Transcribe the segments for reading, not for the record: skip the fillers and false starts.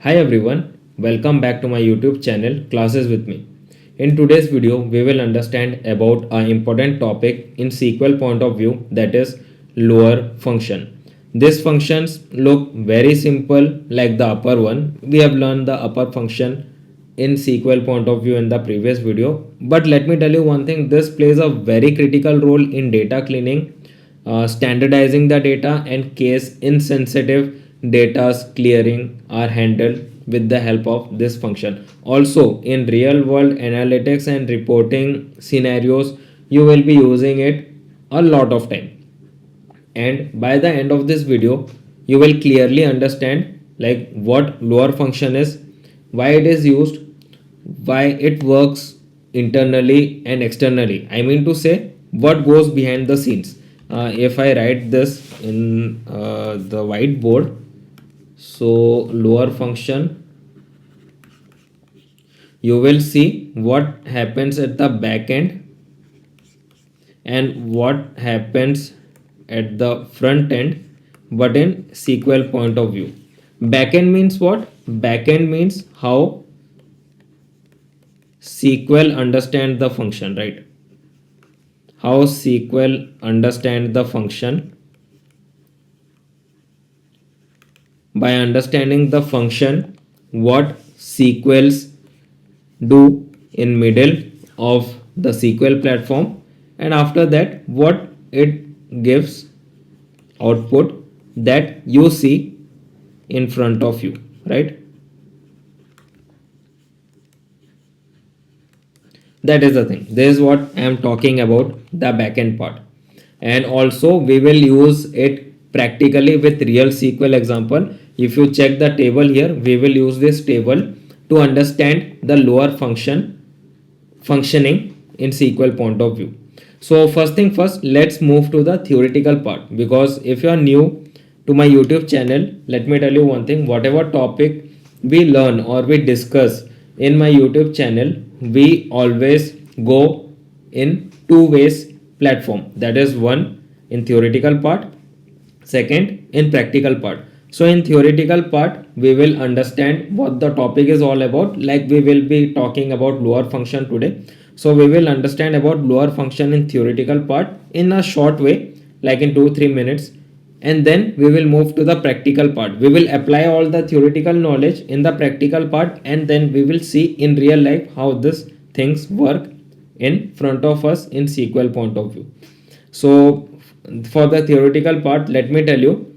Hi everyone, welcome back to my YouTube channel Classes with me. In today's video, we will understand about an important topic in SQL point of view, that is lower function. These functions look very simple like the upper one. We have learned the upper function in SQL point of view in the previous video. But let me tell you one thing, this plays a very critical role in data cleaning, standardizing the data, and case insensitive data's clearing are handled with the help of this function. Also, in real world analytics and reporting scenarios, you will be using it a lot of time. And by the end of this video, you will clearly understand like what lower function is, why it is used, why it works internally and externally. I mean to say what goes behind the scenes. If I write this in the whiteboard, so lower function, you will see what happens at the back end and what happens at the front end, but in SQL point of view. Backend means what? Backend means how SQL understand the function, right? How SQL understand the function. By understanding the function, what SQLs do in middle of the SQL platform, and after that what it gives output that you see in front of you, right? That is the thing. This is what I am talking about, the backend part. And also we will use it practically with real SQL example. If you check the table here, we will use this table to understand the lower functioning in SQL point of view. So first thing first, let's move to the theoretical part, because if you are new to my YouTube channel, let me tell you one thing, whatever topic we learn or we discuss in my YouTube channel, we always go in two ways platform, that is one in theoretical part, second in practical part. So in theoretical part we will understand what the topic is all about, like we will be talking about lower function today. So we will understand about lower function in theoretical part in a short way, like in 2-3 minutes, and then we will move to the practical part. We will apply all the theoretical knowledge in the practical part, and then we will see in real life how these things work in front of us in SQL point of view. So for the theoretical part, let me tell you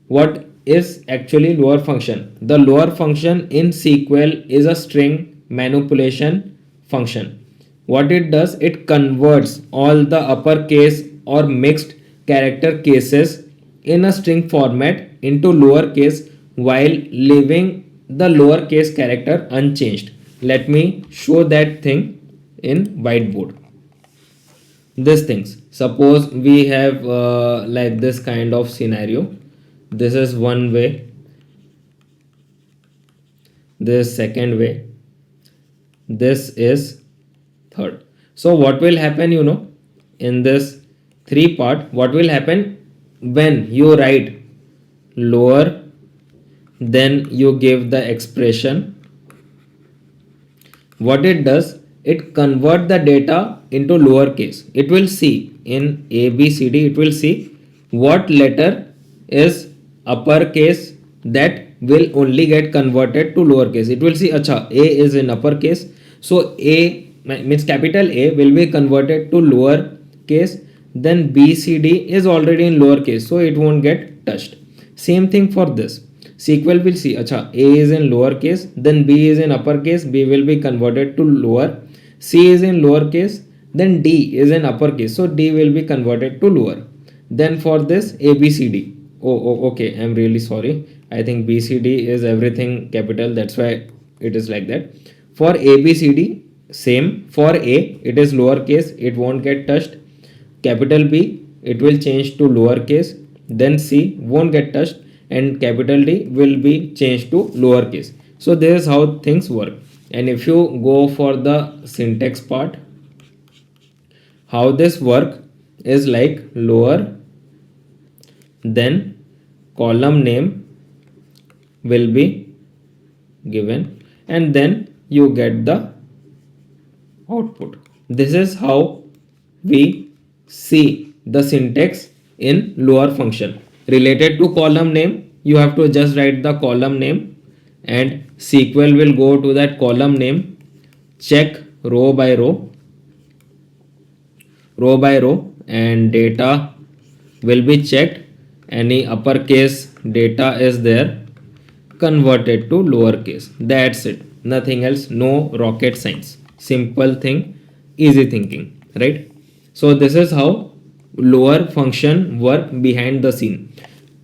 what is actually lower function. The lower function in SQL is a string manipulation function. What it does, it converts all the uppercase or mixed character cases in a string format into lowercase while leaving the lowercase character unchanged. Let me show that thing in whiteboard. These things, suppose we have like this kind of scenario. This is one way, this second way, this is third. So what will happen, in this three part, what will happen when you write lower, then you give the expression, what it does, it convert the data into lowercase. It will see in ABCD, it will see what letter is uppercase, that will only get converted to lowercase. It will see, acha, A is in uppercase, so A means capital A will be converted to lower case, then BCD is already in lower case, so it won't get touched. Same thing for this. SQL will see, acha, A is in lower case, then B is in uppercase, B will be converted to lower, C is in lower case, then D is in uppercase, so D will be converted to lower. Then for this ABCD, okay, I'm really sorry, I think BCD is everything capital, that's why it is like that. For ABCD, same. For A, it is lowercase, it won't get touched. Capital B, it will change to lowercase, then C won't get touched, and capital D will be changed to lowercase. So this is how things work. And if you go for the syntax part, how this work is like lower, then column name will be given, and then you get the output. This is how we see the syntax in lower function. Related to column name, you have to just write the column name, and SQL will go to that column name, check row by row, and data will be checked. Any uppercase data is there, converted to lowercase. That's it. Nothing else. No rocket science. Simple thing, easy thinking, right? So this is how lower function work behind the scene.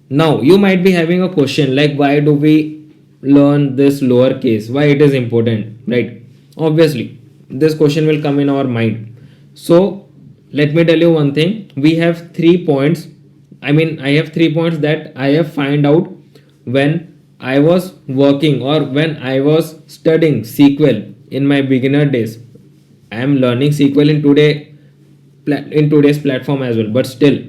Now you might be having a question like, why do we learn this lowercase? Why it is important, right? Obviously, this question will come in our mind. So let me tell you one thing. We have 3 points. I have 3 points that I have find out when I was working or when I was studying SQL in my beginner days. I am learning SQL in today's platform as well, but still,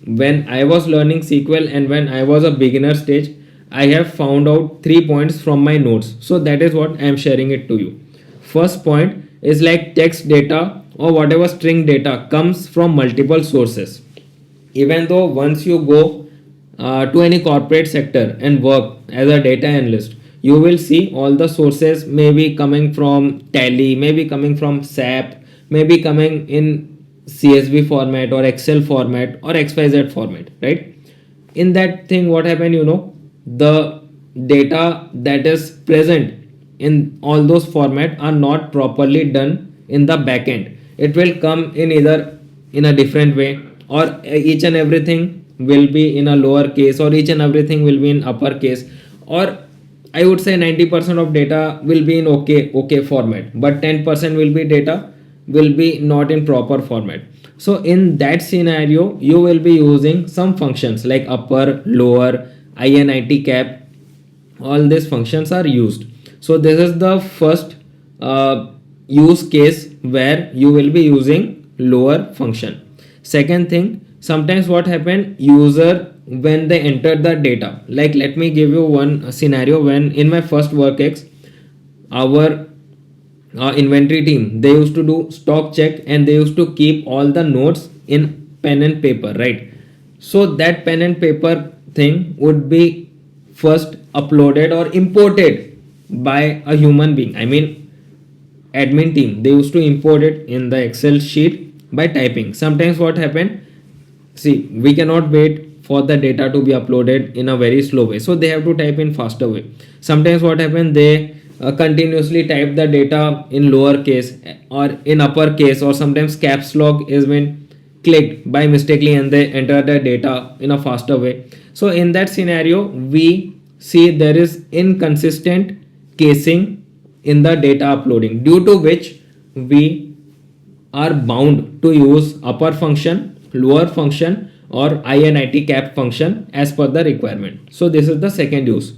when I was learning SQL and when I was a beginner stage, I have found out 3 points from my notes. So that is what I am sharing it to you. First point is like text data or whatever string data comes from multiple sources. Even though once you go to any corporate sector and work as a data analyst, you will see all the sources may be coming from Tally, maybe coming from SAP, maybe coming in CSV format or Excel format or XYZ format, right? In that thing, what happened, the data that is present in all those format are not properly done in the backend. It will come in either in a different way, or each and everything will be in a lower case, or each and everything will be in upper case, or I would say 90% of data will be in okay format, but 10% will be data will be not in proper format. So in that scenario, you will be using some functions like upper, lower, init cap. All these functions are used. So this is the first use case where you will be using lower function. Second thing, sometimes what happen, user when they enter the data, like let me give you one scenario. When in my first workex, our inventory team, they used to do stock check and they used to keep all the notes in pen and paper, right? So that pen and paper thing would be first uploaded or imported by a human being. Admin team, they used to import it in the Excel sheet by typing. Sometimes what happened, see, we cannot wait for the data to be uploaded in a very slow way, so they have to type in faster way. Sometimes what happened, they continuously type the data in lower case or in upper case, or sometimes caps lock is been clicked by mistakenly and they enter the data in a faster way. So in that scenario, we see there is inconsistent casing in the data uploading, due to which we are bound to use upper function, lower function, or init cap function as per the requirement. So this is the second use.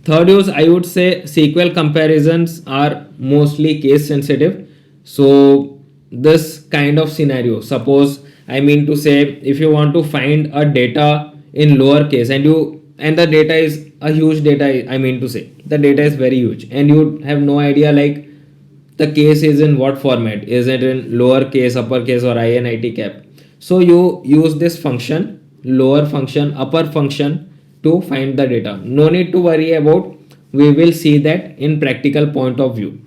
Third use, I would say SQL comparisons are mostly case sensitive. So this kind of scenario, suppose, to say, if you want to find a data in lower case and the data is a huge data, to say the data is very huge and you have no idea like the case is in what format, is it in lower case, upper case, or init cap. So you use this function, lower function, upper function, to find the data. No need to worry about, we will see that in practical point of view.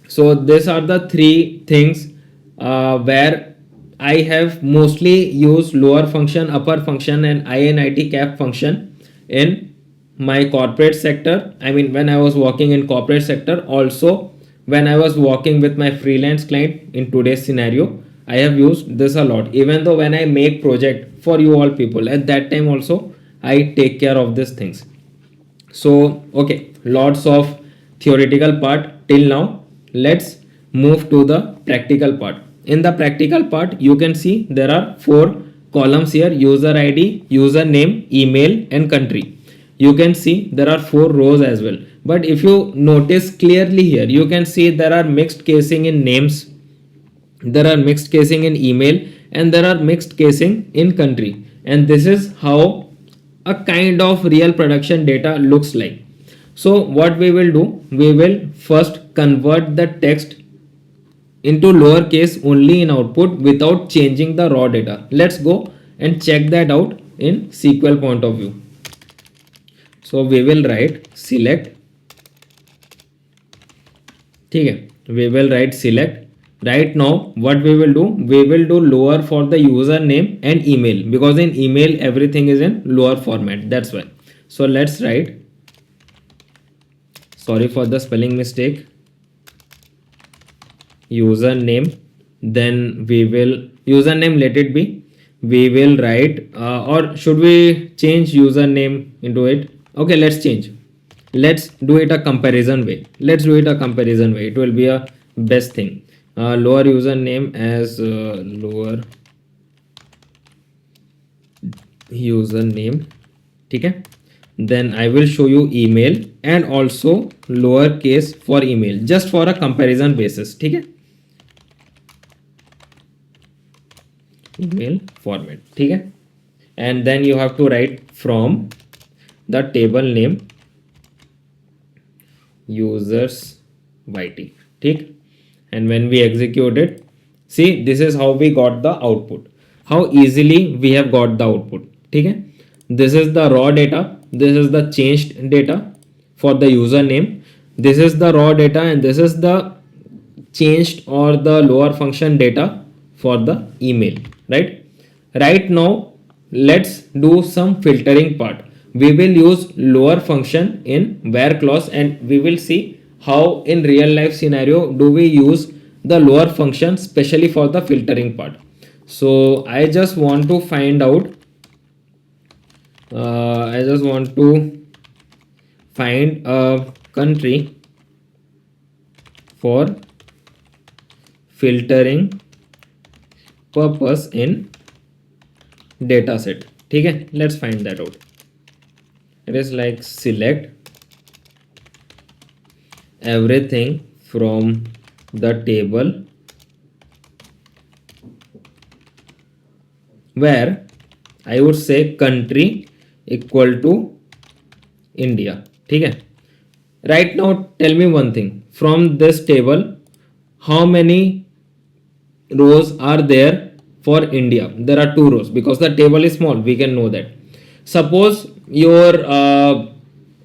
So these are the three things where I have mostly used lower function, upper function, and init cap function in my corporate sector. When I was working in corporate sector, also when I was working with my freelance client in today's scenario, I have used this a lot. Even though when I make project for you all people, at that time also I take care of these things. So okay, lots of theoretical part till now. Let's move to the practical part. In the practical part, you can see there are 4 columns here: user ID, username, email, and country. You can see there are 4 rows as well. But if you notice clearly here, you can see there are mixed casing in names, there are mixed casing in email, and there are mixed casing in country. And this is how a kind of real production data looks like. So what we will do, we will first convert the text into lowercase only in output without changing the raw data. Let's go and check that out in SQL point of view. So we will write select, ठीक है, we will write select. Right now what we will do, we will do lower for the username and email, because in email everything is in lower format, that's why. So let's write, sorry for the spelling mistake, username, then we will username, let it be, we will write or should we change username into it? Okay, let's change. Let's do it a comparison way. Let's do it a comparison way. It will be a best thing. Lower username as lower username, ठीक है. Then I will show you email and also lowercase for email, just for a comparison basis, ठीक है. Email format, ठीक है. And then you have to write from the table name users yt, ठीक. And when we execute it, see, this is how we got the output, how easily we have got the output, ठीक है. This is the raw data, this is the changed data for the username, this is the raw data, and this is the changed or the lower function data for the email, right? Right now let's do some filtering part. We will use lower function in where clause, and we will see how in real life scenario do we use the lower function specially for the filtering part. So I just want to find out, I just want to find a country for filtering purpose in data set, ठीक है. Let's find that out. It is like select everything from the table where I would say country equal to India, ठीक है. Right now tell me one thing, from this table how many rows are there for India? There are 2 rows, because the table is small, we can know that. Suppose your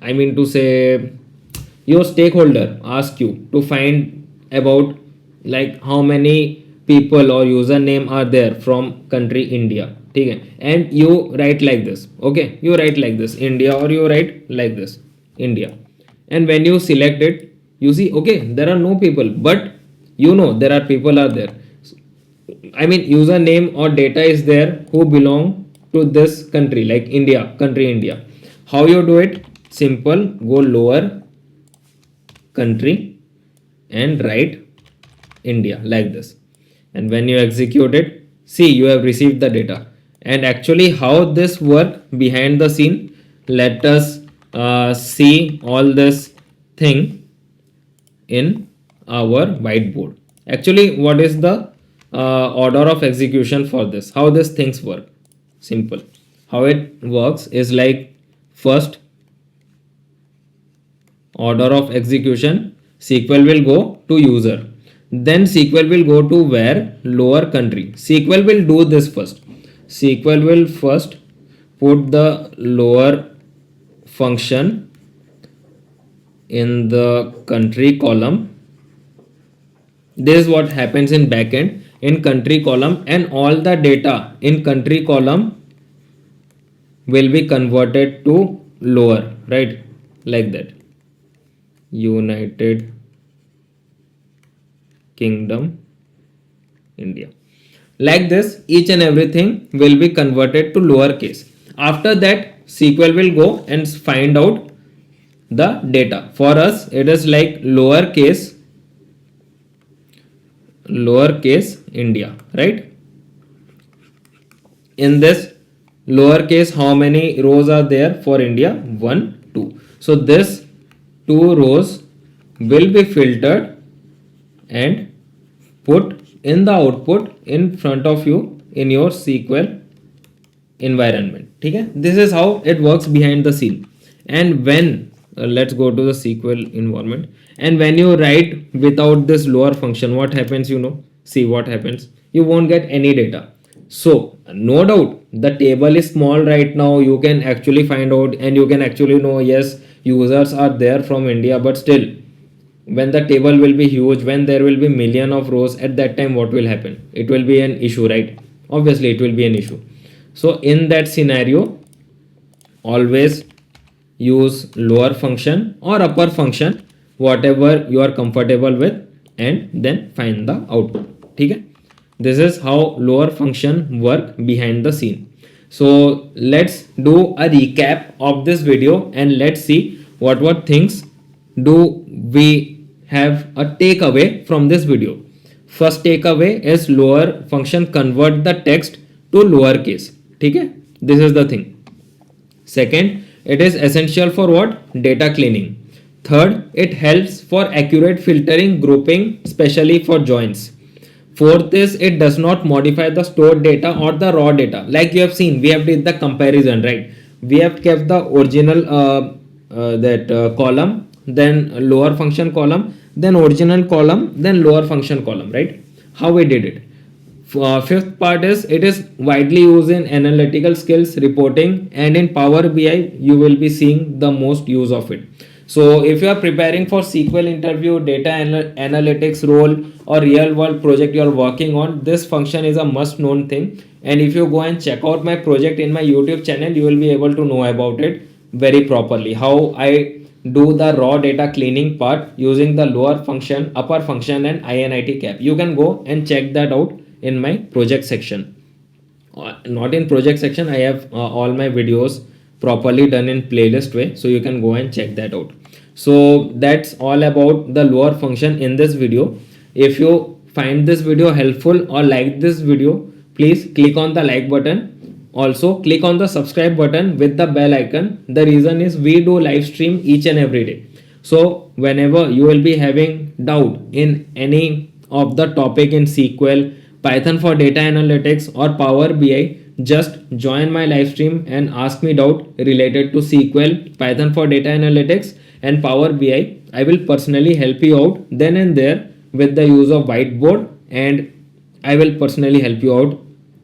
I mean to say your stakeholder ask you to find about like how many people or username are there from country India, ठीक है. And you write like this, okay, you write like this India, or you write like this India, and when you select it, you see, okay, there are no people, but you know there are people are there. I mean username or data is there who belong to this country, like India, country India. How you do it? Simple, go lower country and write India like this, and when you execute it, see, you have received the data. And actually how this work behind the scene, let us see all this thing in our whiteboard. Actually what is the order of execution for this, how these things work? Simple. How it works is like, first order of execution, SQL will go to user, then SQL will go to where, lower country. SQL will do this first. SQL will first put the lower function in the country column. This is what happens in backend, in country column, and all the data in country column will be converted to lower, right? Like that. United Kingdom, India. Like this, each and everything will be converted to lowercase. After that, SQL will go and find out the data. For us, it is like lowercase India, right? In this lowercase, how many rows are there for India? 1, 2. So this 2 rows will be filtered and put in the output in front of you in your SQL environment, ठीक है. This is how it works behind the scene. And when let's go to the SQL environment. And when you write without this lower function, what happens? See what happens. You won't get any data. So no doubt the table is small right now. You can actually find out and you can actually know, yes, users are there from India, but still, when the table will be huge, when there will be million of rows, at that time what will happen? It will be an issue, right? Obviously it will be an issue. So in that scenario, always use lower function or upper function, whatever you are comfortable with, and then find the output. Okay, this is how lower function work behind the scene. So let's do a recap of this video and let's see what things do we have a takeaway from this video. First takeaway is lower function convert the text to lowercase. Okay, this is the thing. Second, it is essential for what? Data cleaning. Third, it helps for accurate filtering, grouping, especially for joins. Fourth is it does not modify the stored data or the raw data. Like you have seen, we have did the comparison, right? We have kept the original column, then lower function column, then original column, then lower function column, right? How we did it. Fifth part is it is widely used in analytical skills, reporting, and in Power BI you will be seeing the most use of it. So if you are preparing for SQL interview, data analytics role, or real world project you are working on, this function is a must known thing. And if you go and check out my project in my YouTube channel, you will be able to know about it very properly. How I do the raw data cleaning part using the lower function, upper function, and INIT cap. You can go and check that out in my project section. Not in project section, I have all my videos properly done in playlist way, so you can go and check that out. So that's all about the lower function in this video. If you find this video helpful or like this video, please click on the like button. Also click on the subscribe button with the bell icon. The reason is we do live stream each and every day. So whenever you will be having doubt in any of the topic in SQL, Python for data analytics, or Power BI, just join my live stream and ask me doubt related to SQL, Python for data analytics, and Power BI. I will personally help you out then and there with the use of whiteboard, and I will personally help you out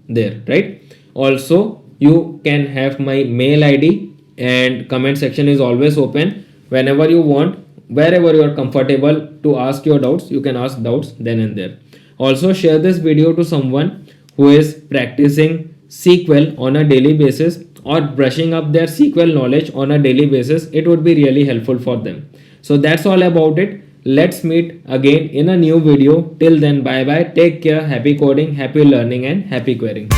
there, right? Also, you can have my mail ID, and comment section is always open. Whenever you want, wherever you are comfortable to ask your doubts, you can ask doubts then and there. Also share this video to someone who is practicing SQL on a daily basis or brushing up their SQL knowledge on a daily basis. It would be really helpful for them. So that's all about it. Let's meet again in a new video. Till then, bye bye. Take care. Happy coding, happy learning, and happy querying.